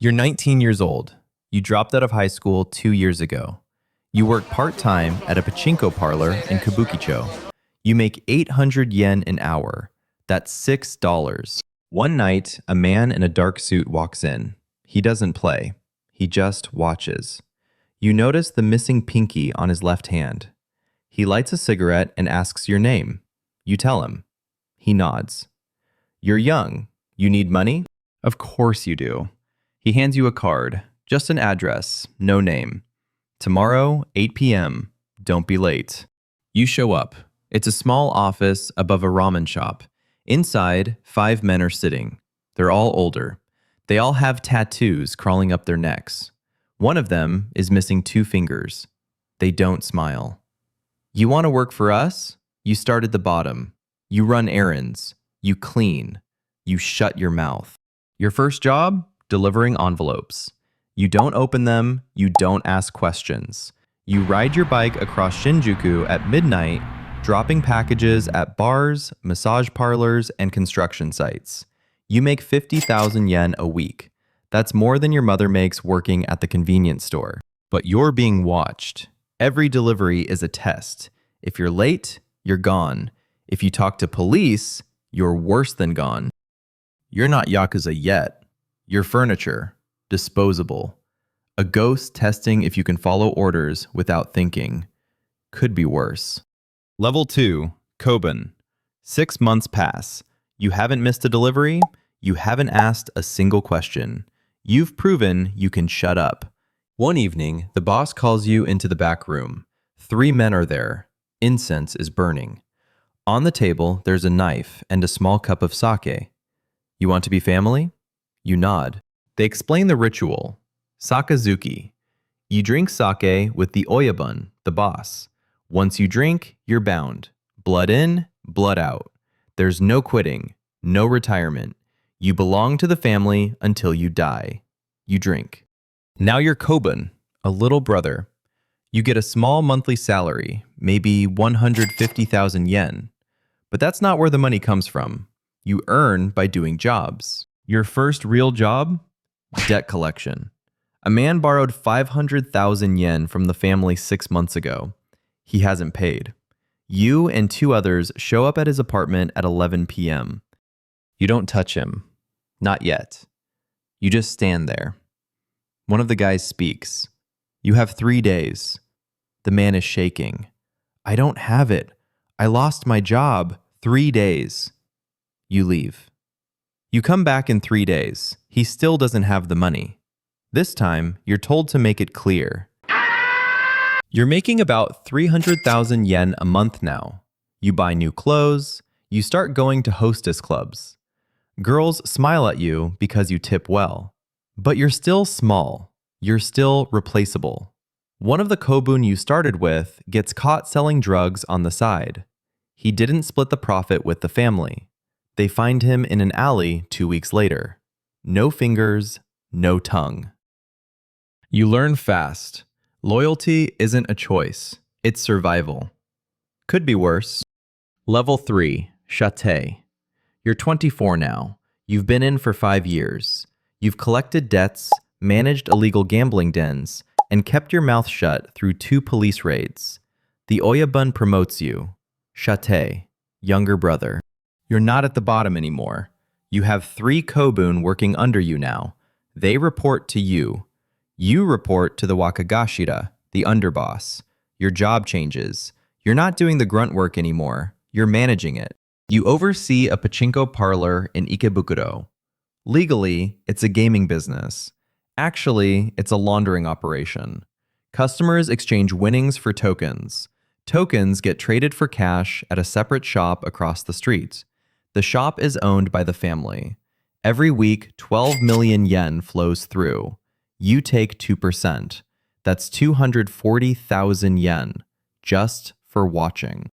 You're 19 years old. You dropped out of high school 2 years ago. You work part-time at a pachinko parlor in Kabukicho. You make 800 yen an hour. That's $6. One night, a man in a dark suit walks in. He doesn't play. He just watches. You notice the missing pinky on his left hand. He lights a cigarette and asks your name. You tell him. He nods. You're young. You need money? Of course you do. He hands you a card, just an address, no name. Tomorrow, 8 p.m. Don't be late. You show up. It's a small office above a ramen shop. Inside, 5 men are sitting. They're all older. They all have tattoos crawling up their necks. One of them is missing 2 fingers. They don't smile. You want to work for us? You start at the bottom. You run errands. You clean. You shut your mouth. Your first job? Delivering envelopes. You don't open them. You don't ask questions. You ride your bike across Shinjuku at midnight, dropping packages at bars, massage parlors, and construction sites. You make 50,000 yen a week. That's more than your mother makes working at the convenience store. But you're being watched. Every delivery is a test. If you're late, you're gone. If you talk to police, you're worse than gone. You're not Yakuza yet. You're furniture, disposable. A ghost testing if you can follow orders without thinking. Could be worse. Level 2, Kobun. 6 months pass. You haven't missed a delivery. You haven't asked a single question. You've proven you can shut up. One evening, the boss calls you into the back room. 3 men are there. Incense is burning. On the table, there's a knife and a small cup of sake. You want to be family? You nod. They explain the ritual. Sakazuki. You drink sake with the oyabun, the boss. Once you drink, you're bound. Blood in, blood out. There's no quitting, no retirement. You belong to the family until you die. You drink. Now you're kobun, a little brother. You get a small monthly salary, maybe 150,000 yen. But that's not where the money comes from. You earn by doing jobs. Your first real job? Debt collection. A man borrowed 500,000 yen from the family 6 months ago. He hasn't paid. You and 2 others show up at his apartment at 11 p.m. You don't touch him. Not yet. You just stand there. One of the guys speaks. You have 3 days. The man is shaking. I don't have it. I lost my job. 3 days. You leave. You come back in 3 days. He still doesn't have the money. This time, you're told to make it clear. You're making about 300,000 yen a month now. You buy new clothes. You start going to hostess clubs. Girls smile at you because you tip well. But you're still small. You're still replaceable. One of the kobun you started with gets caught selling drugs on the side. He didn't split the profit with the family. They find him in an alley 2 weeks later. No fingers, no tongue. You learn fast. Loyalty isn't a choice. It's survival. Could be worse. Level 3, chate. You're 24 now. You've been in for 5 years. You've collected debts, managed illegal gambling dens, and kept your mouth shut through 2 police raids. The oyabun promotes you. Chate, younger brother. You're not at the bottom anymore. You have 3 kobun working under you now. They report to you. You report to the wakagashira, the underboss. Your job changes. You're not doing the grunt work anymore. You're managing it. You oversee a pachinko parlor in Ikebukuro. Legally, it's a gaming business. Actually, it's a laundering operation. Customers exchange winnings for tokens. Tokens get traded for cash at a separate shop across the street. The shop is owned by the family. Every week, 12 million yen flows through. You take 2%. That's 240,000 yen, just for watching.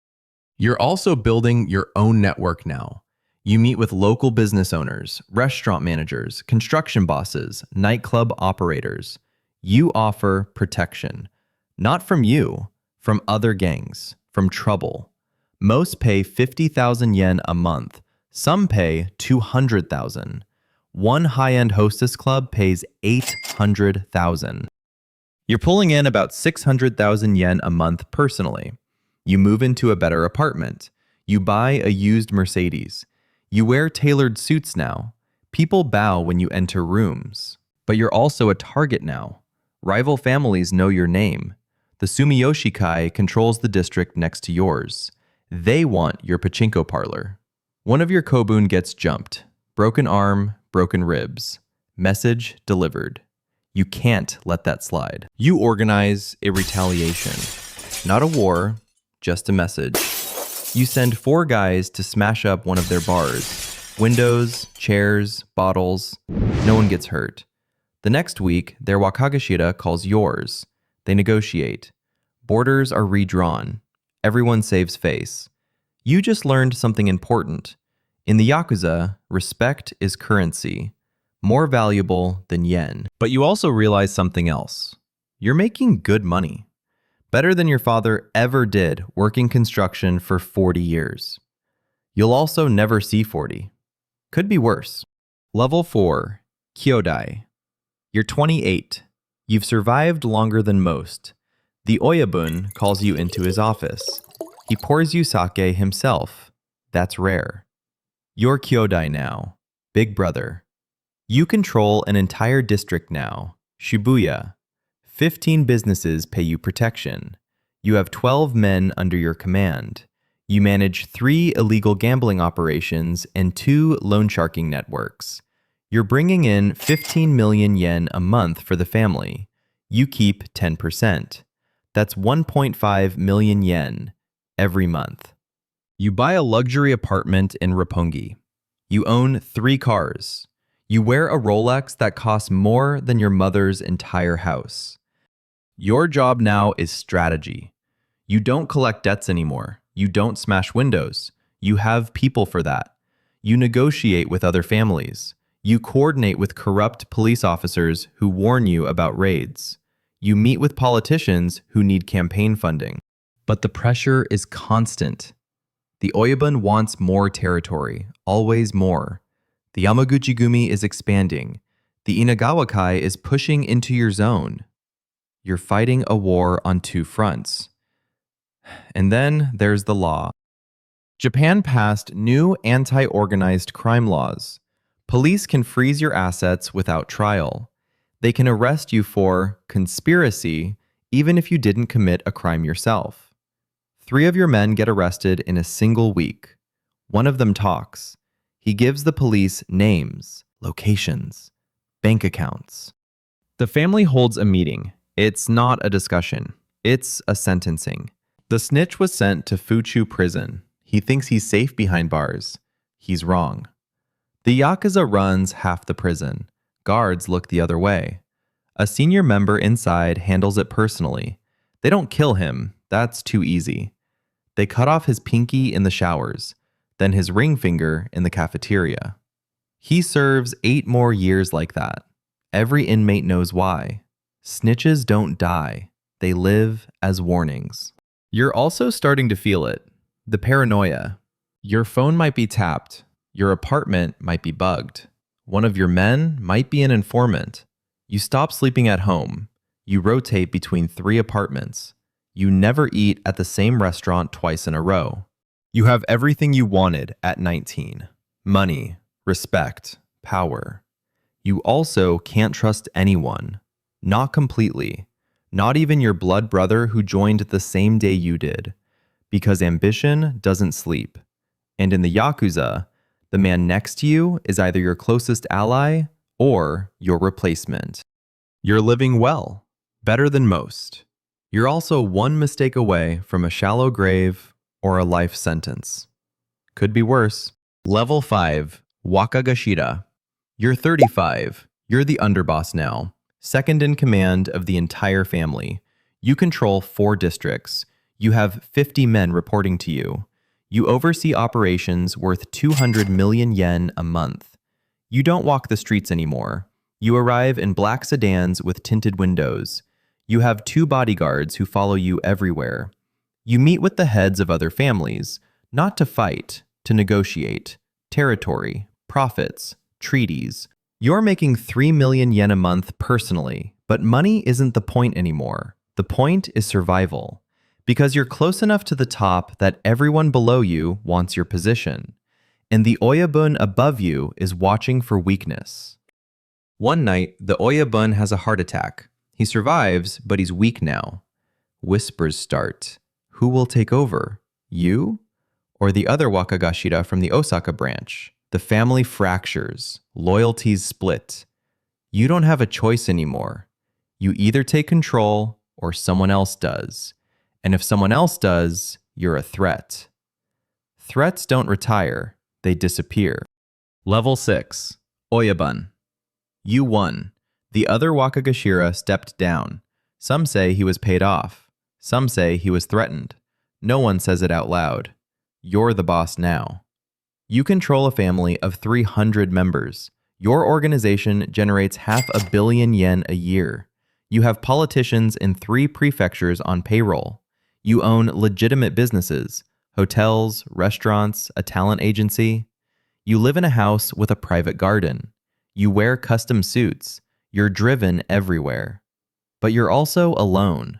You're also building your own network now. You meet with local business owners, restaurant managers, construction bosses, nightclub operators. You offer protection. Not from you, from other gangs, from trouble. Most pay 50,000 yen a month. Some pay 200,000. One high-end hostess club pays 800,000. You're pulling in about 600,000 yen a month personally. You move into a better apartment. You buy a used Mercedes. You wear tailored suits now. People bow when you enter rooms. But you're also a target now. Rival families know your name. The Sumiyoshi Kai controls the district next to yours. They want your pachinko parlor. One of your kobun gets jumped. Broken arm, broken ribs. Message delivered. You can't let that slide. You organize a retaliation. Not a war, just a message. You send 4 guys to smash up one of their bars. Windows, chairs, bottles. No one gets hurt. The next week, their Wakagashira calls yours. They negotiate. Borders are redrawn. Everyone saves face. You just learned something important. In the Yakuza, respect is currency, more valuable than yen. But you also realize something else. You're making good money. Better than your father ever did working construction for 40 years. You'll also never see 40. Could be worse. Level 4, Kyodai. You're 28. You've survived longer than most. The Oyabun calls you into his office. He pours you sake himself. That's rare. You're Kyodai now, big brother. You control an entire district now, Shibuya. 15 businesses pay you protection. You have 12 men under your command. You manage 3 illegal gambling operations and 2 loan sharking networks. You're bringing in 15 million yen a month for the family. You keep 10%. That's 1.5 million yen every month. You buy a luxury apartment in Roppongi. You own 3 cars. You wear a Rolex that costs more than your mother's entire house. Your job now is strategy. You don't collect debts anymore. You don't smash windows. You have people for that. You negotiate with other families. You coordinate with corrupt police officers who warn you about raids. You meet with politicians who need campaign funding. But the pressure is constant. The Oyabun wants more territory, always more. The Yamaguchi-gumi is expanding. The Inagawa Kai is pushing into your zone. You're fighting a war on 2 fronts. And then there's the law. Japan passed new anti-organized crime laws. Police can freeze your assets without trial. They can arrest you for conspiracy even if you didn't commit a crime yourself. 3 of your men get arrested in a single week. One of them talks. He gives the police names, locations, bank accounts. The family holds a meeting. It's not a discussion. It's a sentencing. The snitch was sent to Fuchu prison. He thinks he's safe behind bars. He's wrong. The Yakuza runs half the prison. Guards look the other way. A senior member inside handles it personally. They don't kill him. That's too easy. They cut off his pinky in the showers, then his ring finger in the cafeteria. He serves 8 more years like that. Every inmate knows why. Snitches don't die. They live as warnings. You're also starting to feel it. The paranoia. Your phone might be tapped. Your apartment might be bugged. One of your men might be an informant. You stop sleeping at home. You rotate between 3 apartments. You never eat at the same restaurant twice in a row. You have everything you wanted at 19. Money, respect, power. You also can't trust anyone. Not completely. Not even your blood brother who joined the same day you did. Because ambition doesn't sleep. And in the Yakuza, the man next to you is either your closest ally or your replacement. You're living well, better than most. You're also one mistake away from a shallow grave or a life sentence. Could be worse. Level 5, Wakagashira. You're 35. You're the underboss now. Second in command of the entire family. You control 4 districts. You have 50 men reporting to you. You oversee operations worth 200 million yen a month. You don't walk the streets anymore. You arrive in black sedans with tinted windows. You have 2 bodyguards who follow you everywhere. You meet with the heads of other families, not to fight, to negotiate. Territory, profits, treaties. You're making 3 million yen a month personally, but money isn't the point anymore. The point is survival. Because you're close enough to the top that everyone below you wants your position, and the oyabun above you is watching for weakness. One night, the oyabun has a heart attack. He survives, but he's weak now. Whispers start. Who will take over? You? Or the other Wakagashira from the Osaka branch? The family fractures. Loyalties split. You don't have a choice anymore. You either take control or someone else does. And if someone else does, you're a threat. Threats don't retire, they disappear. Level 6. Oyabun. You won. The other Wakagashira stepped down. Some say he was paid off. Some say he was threatened. No one says it out loud. You're the boss now. You control a family of 300 members. Your organization generates 500 million yen a year. You have politicians in 3 prefectures on payroll. You own legitimate businesses, hotels, restaurants, a talent agency. You live in a house with a private garden. You wear custom suits. You're driven everywhere. But you're also alone.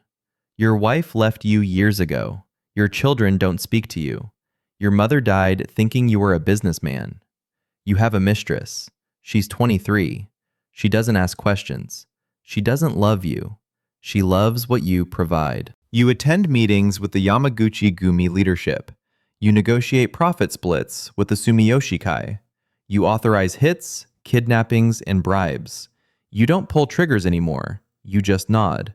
Your wife left you years ago. Your children don't speak to you. Your mother died thinking you were a businessman. You have a mistress. She's 23. She doesn't ask questions. She doesn't love you. She loves what you provide. You attend meetings with the Yamaguchi Gumi leadership. You negotiate profit splits with the Sumiyoshi Kai. You authorize hits, kidnappings, and bribes. You don't pull triggers anymore. You just nod.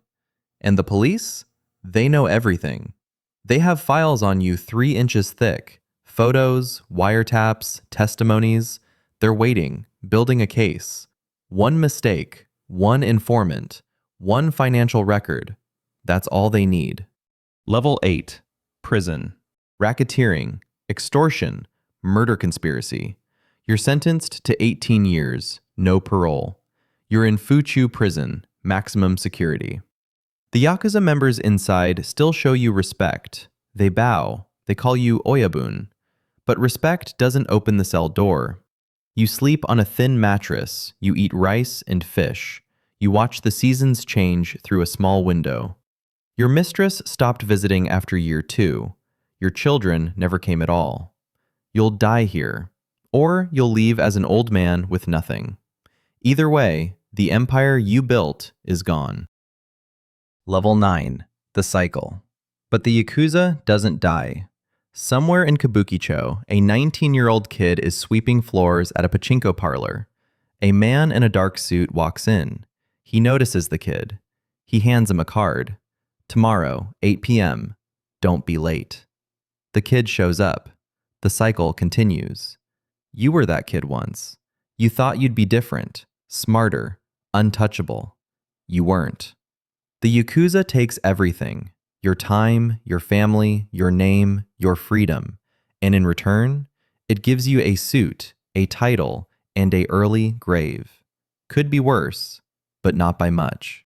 And the police? They know everything. They have files on you 3 inches thick. Photos, wiretaps, testimonies. They're waiting, building a case. One mistake, one informant, one financial record. That's all they need. Level 8. Prison. Racketeering, extortion, murder conspiracy. You're sentenced to 18 years, no parole. You're in Fuchu prison, maximum security. The Yakuza members inside still show you respect. They bow. They call you oyabun. But respect doesn't open the cell door. You sleep on a thin mattress. You eat rice and fish. You watch the seasons change through a small window. Your mistress stopped visiting after year 2. Your children never came at all. You'll die here, or you'll leave as an old man with nothing. Either way, the empire you built is gone. Level 9. The Cycle. But the Yakuza doesn't die. Somewhere in Kabukicho, a 19-year-old kid is sweeping floors at a pachinko parlor. A man in a dark suit walks in. He notices the kid. He hands him a card. Tomorrow, 8 p.m. Don't be late. The kid shows up. The cycle continues. You were that kid once. You thought you'd be different, smarter, untouchable. You weren't. The Yakuza takes everything. Your time, your family, your name, your freedom. And in return, it gives you a suit, a title, and an early grave. Could be worse, but not by much.